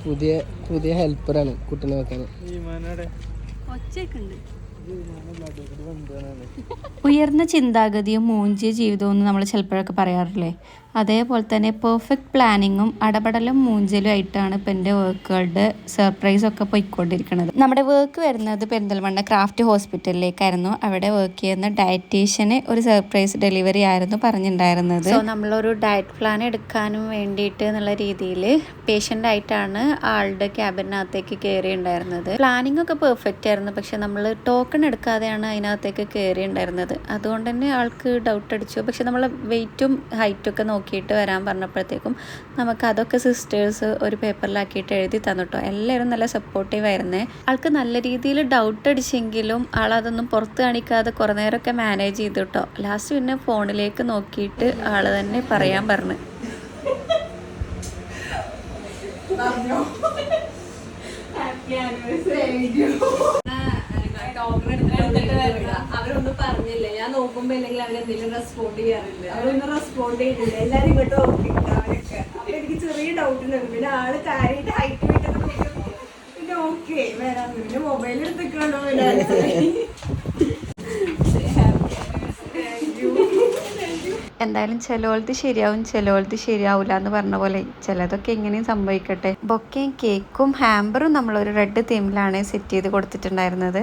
പുതിയ പുതിയ ഹെൽപ്പറാണ് കുട്ടീനെ വെക്കാൻ. ഉയർന്ന ചിന്താഗതിയും മൂഞ്ചിയ ജീവിതവും എന്ന് നമ്മൾ ചിലപ്പോഴൊക്കെ പറയാറില്ലേ, അതേപോലെ തന്നെ പെർഫെക്റ്റ് പ്ലാനിങ്ങും അടപടലും മൂഞ്ചലും ആയിട്ടാണ് ഇപ്പം എൻ്റെ വർക്കുകളുടെ സർപ്രൈസൊക്കെ പോയിക്കൊണ്ടിരിക്കുന്നത്. നമ്മുടെ വർക്ക് വരുന്നത് പെരിന്തൽമണ്ണ ക്രാഫ്റ്റ് ഹോസ്പിറ്റലിലേക്കായിരുന്നു. അവിടെ വർക്ക് ചെയ്യുന്ന ഡയറ്റീഷ്യന് ഒരു സർപ്രൈസ് ഡെലിവറി ആയിരുന്നു പറഞ്ഞിട്ടുണ്ടായിരുന്നത്. സോ നമ്മളൊരു ഡയറ്റ് പ്ലാൻ എടുക്കാനും വേണ്ടിയിട്ട് എന്നുള്ള രീതിയിൽ പേഷ്യൻ്റ് ആയിട്ടാണ് ആളുടെ ക്യാബിനകത്തേക്ക് കയറിയിട്ടുണ്ടായിരുന്നത്. പ്ലാനിങ് ഒക്കെ പെർഫെക്റ്റ് ആയിരുന്നു, പക്ഷെ നമ്മൾ ടോക്കൺ എടുക്കാതെയാണ് അതിനകത്തേക്ക് കയറിയിട്ടുണ്ടായിരുന്നത്. അതുകൊണ്ട് തന്നെ ആൾക്ക് ഡൗട്ട് അടിച്ചു. പക്ഷെ നമ്മൾ വെയിറ്റും ഹൈറ്റും ഒക്കെ നോക്കിയിട്ട് വരാൻ പറഞ്ഞപ്പോഴത്തേക്കും നമുക്ക് അതൊക്കെ സിസ്റ്റേഴ്സ് ഒരു പേപ്പറിലാക്കിയിട്ട് എഴുതി തന്നിട്ടോ. എല്ലാവരും നല്ല സപ്പോർട്ടീവ് ആയിരുന്നേ. ആൾക്ക് നല്ല രീതിയിൽ ഡൗട്ട് അടിച്ചെങ്കിലും ആളതൊന്നും പുറത്ത് കാണിക്കാതെ കുറേ നേരമൊക്കെ മാനേജ് ചെയ്തു കേട്ടോ. ലാസ്റ്റ് പിന്നെ ഫോണിലേക്ക് നോക്കിയിട്ട് ആൾ തന്നെ പറയാൻ പറഞ്ഞു. അവരൊന്നും പറഞ്ഞില്ല. ഞാൻ നോക്കുമ്പോ അല്ലെങ്കിൽ അവരെന്തെങ്കിലും റെസ്പോണ്ട് ചെയ്യാറില്ല. അവരൊന്നും റെസ്പോണ്ട് ചെയ്തില്ല. എല്ലാരും ഇങ്ങോട്ട് നോക്കിയിട്ട് അവരൊക്കെ. അപ്പൊ എനിക്ക് ചെറിയ ഡൗട്ട് ഉണ്ടായിരുന്നു. പിന്നെ ആള് കാര്യമായിട്ട് ഹൈറ്റ് വിട്ടൊക്കെ പിന്നെ ഓക്കെ വരാന്ന്. പിന്നെ മൊബൈൽ എടുത്തിക്കണോ എന്തായാലും ചിലവളത് ശരിയാവും, ചിലവളത് ശരിയാവില്ല എന്ന് പറഞ്ഞ പോലെ ചിലതൊക്കെ എങ്ങനെയും സംഭവിക്കട്ടെ. ബൊക്കയും കേക്കും ഹാമ്പറും നമ്മളൊരു റെഡ് തീമിലാണ് സെറ്റ് ചെയ്ത് കൊടുത്തിട്ടുണ്ടായിരുന്നത്.